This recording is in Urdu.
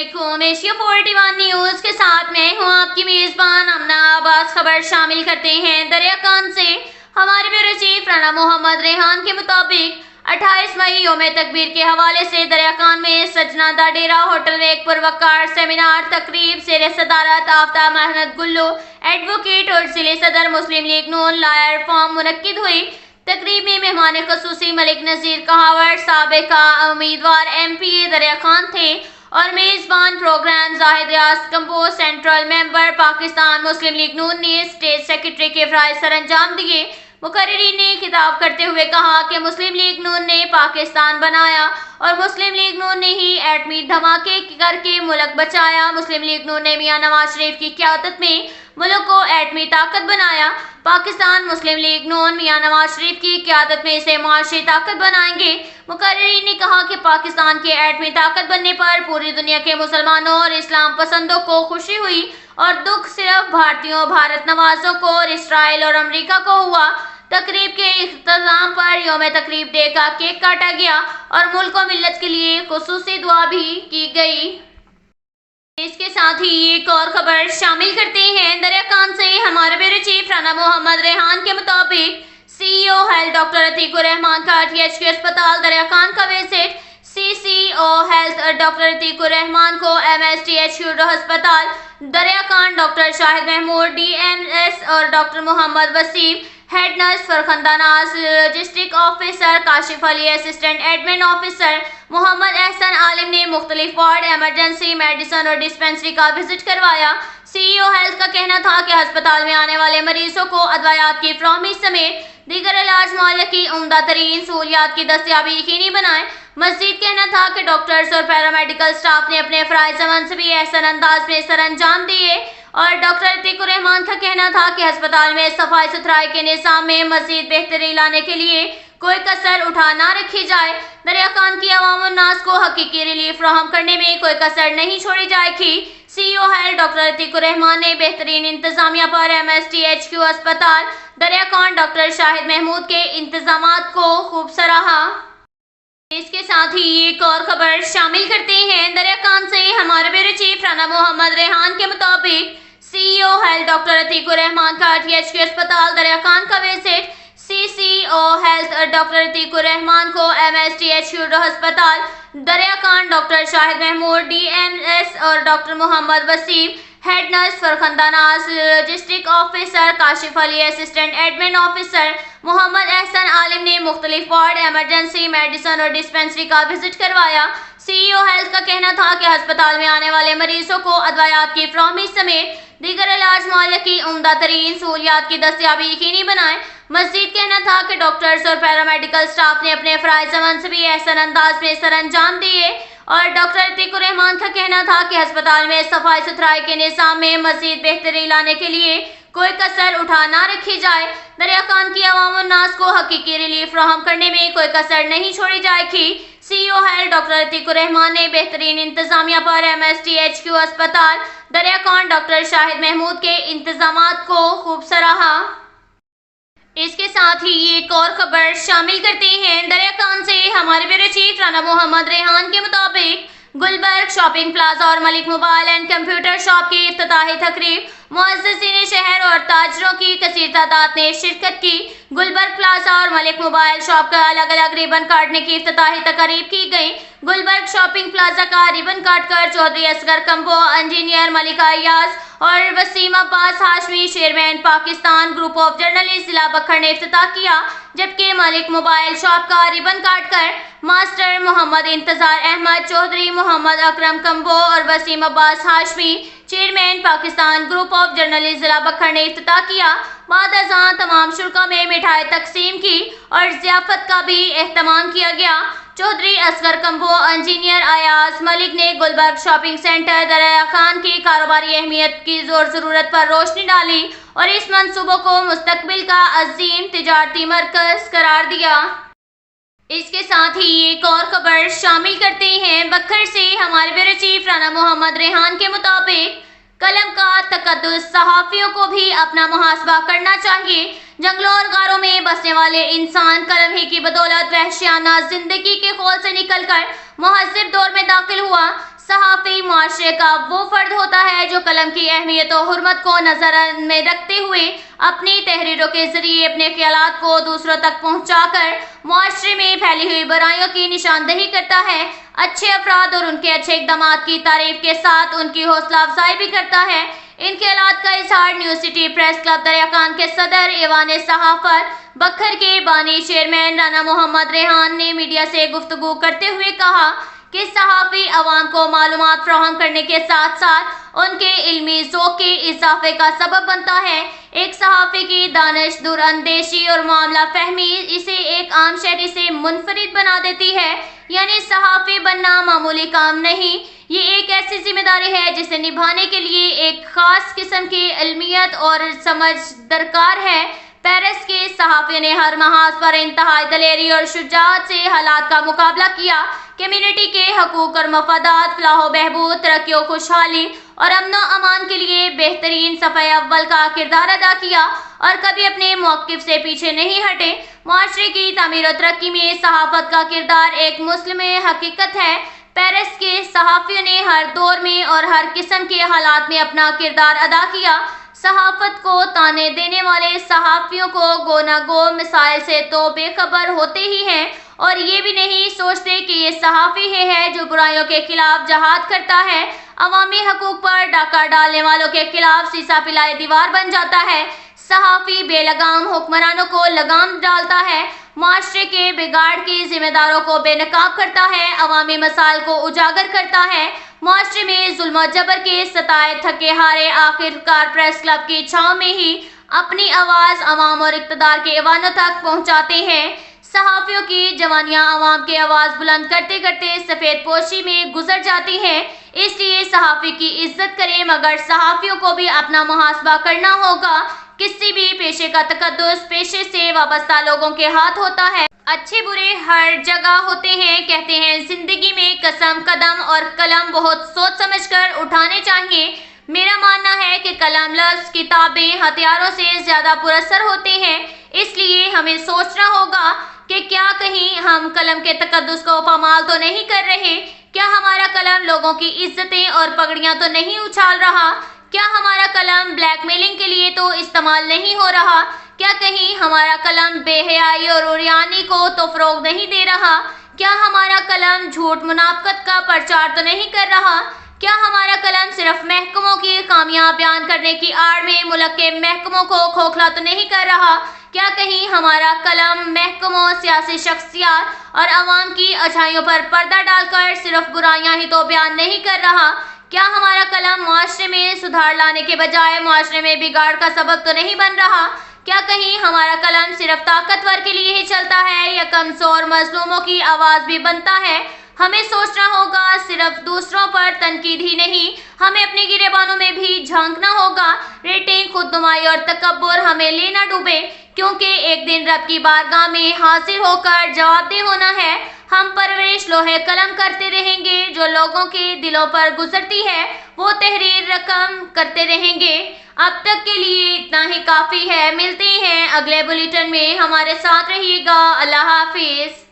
علیکم ایشیا 41 نیوز کے ساتھ میں ہوں آپ کی میزبان امنا عباس۔ خبر شامل کرتے ہیں دریا خان سے۔ ہمارے بیورو چیف رانا محمد ریحان کے مطابق 28 مئی یوم تکبیر کے حوالے سے دریا خان میں سجنا دا ڈیرا ہوٹل میں ایک پروقار سیمینار تقریب زیر صدارت آفتاب محمد گلو ایڈوکیٹ اور ضلع صدر مسلم لیگ نون لائر فارم منعقد ہوئی۔ تقریب میں مہمان خصوصی ملک نذیر کہاور سابقہ امیدوار MP دریا خان تھے اور میزبان پروگرام زاہد ریاض کمبو سینٹرل ممبر پاکستان مسلم لیگ نون نے اسٹیٹ سیکرٹری کے فرائض سر انجام دیے۔ مقررین نے خطاب کرتے ہوئے کہا کہ مسلم لیگ نون نے پاکستان بنایا اور مسلم لیگ نون نے ہی ایٹمی دھماکے کر کے ملک بچایا۔ مسلم لیگ نون نے میاں نواز شریف کی قیادت میں ملک کو ایٹمی طاقت بنایا۔ پاکستان مسلم لیگ نون میاں نواز شریف کی قیادت میں اسے معاشی طاقت بنائیں گے۔ مقررین نے کہا کہ پاکستان کے ایٹمی طاقت بننے پر پوری دنیا کے مسلمانوں اور اسلام پسندوں کو خوشی ہوئی اور دکھ صرف بھارتیوں بھارت نوازوں کو اور اسرائیل اور امریکہ کو ہوا۔ تقریب کے اختتام پر یوم تقریب ڈے کا کیک کاٹا گیا اور ملک و ملت کے لیے خصوصی دعا بھی کی گئی۔ اس کے ساتھ ہی ایک اور خبر شامل کرتے ہیں دریا خان سے۔ ہمارے بیورو چیف رانا محمد ریحان کے مطابق CEO health doctor Atiq ur Rehman کا THQ اسپتال دریا خان کا visit. CCO health doctor Atiq ur Rehman کو MSTHQ ہسپتال دریا خان ڈاکٹر شاہد محمود DNS اور doctor Muhammad Waseem head nurse Farkhanda Naz logistic officer Kashif Ali assistant admin officer Muhammad Ahsan Alam نے مختلف وارڈ ایمرجنسی میڈیسن اور ڈسپنسری کا وزٹ کروایا۔ CEO ہیلتھ کا کہنا تھا کہ ہسپتال میں آنے والے مریضوں کو ادویات کی فراہمی سمیت دیگر علاج معالجہ کی عمدہ ترین سہولیات کی دستیابی یقینی بنائیں۔ مزید کہنا تھا کہ ڈاکٹرز اور پیرامیڈیکل سٹاف نے اپنے فرائض منصبی احسن انداز میں سر انجام دیے اور ڈاکٹر عتیق الرحمان کا کہنا تھا کہ ہسپتال میں صفائی ستھرائی کے نظام میں مزید بہتری لانے کے لیے کوئی کسر اٹھا نہ رکھی جائے۔ دریا خان کی عوام الناس کو حقیقی ریلیف فراہم کرنے میں کوئی کسر نہیں چھوڑی جائے گی۔ CEO ہیلتھ ڈاکٹر عتیق الرحمان نے بہترین انتظامیہ پر MSTHQ اسپتال دریا خان ڈاکٹر شاہد محمود کے انتظامات کو خوب سراہا۔ اس کے ساتھ ہی ایک اور خبر شامل کرتے ہیں دریا خان سے۔ ہمارے بیورو چیف رانا محمد ریحان کے مطابق CEO health doctor Atiq ur Rehman کا THQ اسپتال دریا خان کا visit. CCO health doctor Atiq ur Rehman کو MSTHQ ہسپتال دریا خان ڈاکٹر شاہد محمود DNS اور doctor Muhammad Waseem head nurse Farkhanda Naz logistic officer Kashif Ali assistant admin officer Muhammad Ahsan Alam نے مختلف وارڈ ایمرجنسی میڈیسن اور ڈسپنسری کا وزٹ کروایا۔ CEO ہیلتھ کا کہنا تھا کہ ہسپتال میں آنے والے مریضوں کو ادویات کی فراہمی سمیت دیگر علاج معالجہ کی عمدہ ترین سہولیات کی دستیابی یقینی بنائیں۔ مزید کہنا تھا کہ ڈاکٹرز اور پیرامیڈیکل سٹاف نے اپنے فرائض منصبی احسن انداز میں سر انجام دیے اور ڈاکٹر عتیق الرحمان کا کہنا تھا کہ ہسپتال میں صفائی ستھرائی کے نظام میں مزید بہتری لانے کے لیے کوئی کسر اٹھا نہ رکھی جائے۔ دریا خان کی عوام الناس کو حقیقی ریلیف فراہم کرنے میں کوئی کسر نہیں چھوڑی جائے گی۔ CEO ہیلتھ ڈاکٹر عتیق الرحمان نے بہترین انتظامیہ پر MSTHQ اسپتال دریا خان ڈاکٹر شاہد محمود کے انتظامات کو خوب سراہا۔ اس کے ساتھ ہی ایک اور خبر شامل کرتے ہیں دریا خان سے۔ ہمارے بیورو چیف رانا محمد ریحان کے مطابق گلبرگ شاپنگ پلازا اور ملک موبائل اینڈ کمپیوٹر شاپ کی افتتاحی تقریب معززین شہر اور تاجروں کی کثیر تعداد نے شرکت کی۔ گلبرگ پلازا اور ملک موبائل شاپ کا الگ الگ ریبن کاٹنے کی افتتاحی تقریب کی گئی۔ گلبرگ شاپنگ پلازا کا ریبن کاٹ کر چودھری اصغر کمبو انجینئر ملکہ ایاز اور Waseem Abbas Hashmi chairman Pakistan group of journalist ضلع بکھر نے افتتاح کیا، جبکہ ملک موبائل شاپ کا ریبن کاٹ کر ماسٹر محمد انتظار احمد چودھری محمد اکرم کمبو اور Waseem Abbas Hashmi chairman Pakistan group of journalist ضلع بکھر نے افتتاح کیا۔ بعد ازاں تمام شرکاء میں مٹھائی تقسیم کی اور ضیافت کا بھی اہتمام کیا گیا۔ چودھری اصغر کمبو انجینئر ایاز ملک نے گلبرگ شاپنگ سینٹر دریا خان کی کاروباری اہمیت کی ضرورت پر روشنی ڈالی اور اس منصوبوں کو مستقبل کا عظیم تجارتی مرکز قرار دیا۔ اس کے ساتھ ہی ایک اور خبر شامل کرتے ہیں بکھر سے۔ ہمارے بیورو چیف رانا محمد ریحان کے مطابق قلم کا تقدس صحافیوں کو بھی اپنا محاسبہ کرنا چاہیے۔ جنگلوں اور غاروں میں بسنے والے انسان قلم ہی کی بدولت وحشیانہ زندگی کے خول سے نکل کر مہذب دور میں داخل ہوا۔ صحافی معاشرے کا وہ فرد ہوتا ہے جو قلم کی اہمیت و حرمت کو نظر میں رکھتے ہوئے اپنی تحریروں کے ذریعے اپنے خیالات کو دوسروں تک پہنچا کر معاشرے میں پھیلی ہوئی برائیوں کی نشاندہی کرتا ہے، اچھے افراد اور ان کے اچھے اقدامات کی تعریف کے ساتھ ان کی حوصلہ افزائی بھی کرتا ہے۔ ان خیالات کا اظہار نیو سٹی پریس کلب دریا خان کے صدر، ایوان صحافت بکھر کے بانی چیئرمین رانا محمد ریحان نے میڈیا سے گفتگو کرتے ہوئے کہا کہ صحافی عوام کو معلومات فراہم کرنے کے ساتھ ساتھ ان کے علمی ذوق کے اضافے کا سبب بنتا ہے۔ ایک صحافی کی دانش، دور اندیشی اور معاملہ فہمی اسے ایک عام شہری سے منفرد بنا دیتی ہے، یعنی صحافی بننا معمولی کام نہیں، یہ ایک ایسی ذمہ داری ہے جسے نبھانے کے لیے ایک خاص قسم کی علمیت اور سمجھ درکار ہے۔ پیرس کے صحافیوں نے ہر محاذ پر انتہائی دلیری اور شجاعت سے حالات کا مقابلہ کیا، کمیونٹی کے حقوق اور مفادات، فلاح و بہبود، ترقی و خوشحالی اور امن و امان کے لیے بہترین صفحہ اول کا کردار ادا کیا اور کبھی اپنے موقف سے پیچھے نہیں ہٹے۔ معاشرے کی تعمیر و ترقی میں صحافت کا کردار ایک مسلم حقیقت ہے۔ پیرس کے صحافیوں نے ہر دور میں اور ہر قسم کے حالات میں اپنا کردار ادا کیا۔ صحافت کو تانے دینے والے صحافیوں کو گو نہ گو مسائل سے تو بے خبر ہوتے ہی ہیں اور یہ بھی نہیں سوچتے کہ یہ صحافی ہے جو برائیوں کے خلاف جہاد کرتا ہے، عوامی حقوق پر ڈاکہ ڈالنے والوں کے خلاف سیسا پلائے دیوار بن جاتا ہے۔ صحافی بے لگام حکمرانوں کو لگام ڈالتا ہے، معاشرے کے بگاڑ کے ذمہ داروں کو بے نقاب کرتا ہے، عوامی مسائل کو اجاگر کرتا ہے، معاشرے میں ظلم و جبر کے ستائے تھکے ہارے آخرکار پریس کلب کی چھاؤں میں ہی اپنی آواز عوام اور اقتدار کے ایوانوں تک پہنچاتے ہیں۔ صحافیوں کی جوانیاں عوام کی آواز بلند کرتے کرتے سفید پوشی میں گزر جاتی ہیں، اس لیے صحافی کی عزت کریں، مگر صحافیوں کو بھی اپنا محاسبہ کرنا ہوگا۔ کسی بھی پیشے کا تقدس پیشے سے وابستہ لوگوں کے ہاتھ ہوتا ہے۔ اچھے برے ہر جگہ ہوتے ہیں، کہتے ہیں زندگی میں قسم، قدم اور قلم بہت سوچ سمجھ کر اٹھانے چاہیے۔ میرا ماننا ہے کہ قلم، لفظ، کتابیں ہتھیاروں سے زیادہ پر اثر ہوتے ہیں، اس لیے ہمیں سوچنا ہوگا کہ کیا کہیں ہم قلم کے تقدس کو پامال تو نہیں کر رہے؟ کیا ہمارا قلم لوگوں کی عزتیں اور پگڑیاں تو نہیں اچھال رہا؟ کیا ہمارا قلم بلیک میلنگ کے لیے تو استعمال نہیں ہو رہا؟ کیا کہیں ہمارا قلم بے حیائی اور عریانی کو تو فروغ نہیں دے رہا؟ کیا ہمارا قلم جھوٹ منافقت کا پرچار تو نہیں کر رہا؟ کیا ہمارا قلم صرف محکموں کی خامیاں بیان کرنے کی آڑ میں ملک کے محکموں کو کھوکھلا تو نہیں کر رہا؟ کیا کہیں ہمارا قلم محکموں، سیاسی شخصیات اور عوام کی اچھائیوں پر پردہ ڈال کر صرف برائیاں ہی تو بیان نہیں کر رہا؟ کیا ہمارا قلم معاشرے میں سدھار لانے کے بجائے معاشرے میں بگاڑ کا سبب تو نہیں بن رہا؟ کیا کہیں ہمارا قلم صرف طاقتور کے لیے ہی چلتا ہے یا کمزور مظلوموں کی آواز بھی بنتا ہے؟ ہمیں سوچنا ہوگا، صرف دوسروں پر تنقید ہی نہیں، ہمیں اپنے گریبانوں میں بھی جھانکنا ہوگا۔ ریٹنگ، خود نمائی اور تکبر ہمیں لے نہ ڈوبے، کیونکہ ایک دن رب کی بارگاہ میں حاضر ہو کر جواب دہ ہونا ہے۔ ہم پرورش لوہے قلم کرتے رہیں گے، جو لوگوں کے دلوں پر گزرتی ہے وہ تحریر رقم کرتے رہیں گے۔ اب تک کے لیے اتنا ہی کافی ہے، ملتے ہیں اگلے بلیٹن میں، ہمارے ساتھ رہیے گا۔ اللہ حافظ۔